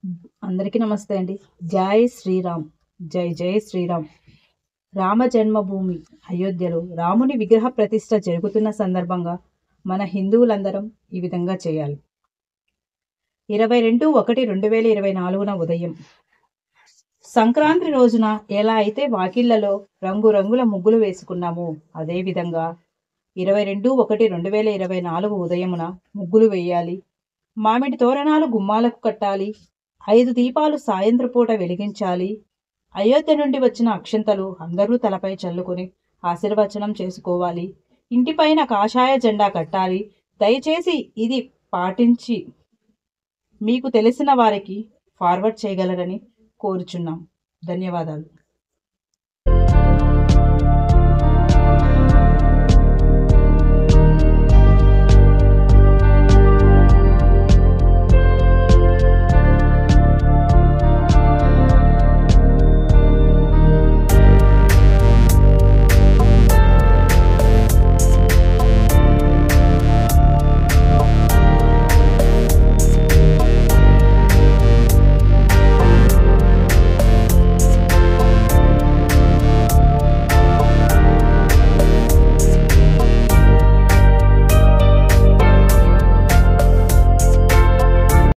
అందరికీ నమస్తే అండి. జై శ్రీరామ్. జై జై శ్రీరామ్. రామ జన్మభూమి అయోధ్యలో రాముని విగ్రహ ప్రతిష్ఠ జరుగుతున్న సందర్భంగా మన హిందువులందరం ఈ విధంగా చేయాలి. 22/1/2024 ఉదయం సంక్రాంతి రోజున ఎలా అయితే వాకిళ్లలో రంగురంగుల ముగ్గులు వేసుకున్నామో అదేవిధంగా 22/1/2024 ఉదయమున ముగ్గులు వేయాలి. మామిడి తోరణాలు గుమ్మాలకు కట్టాలి. 5 దీపాలు సాయంత్రపూట వెలిగించాలి. అయోధ్య నుండి వచ్చిన అక్షంతలు అందరూ తలపై చల్లుకొని ఆశీర్వచనం చేసుకోవాలి. ఇంటిపైన కాషాయ జెండా కట్టాలి. దయచేసి ఇది పాటించి మీకు తెలిసిన వారికి ఫార్వర్డ్ చేయగలరని కోరుచున్నాం. ధన్యవాదాలు.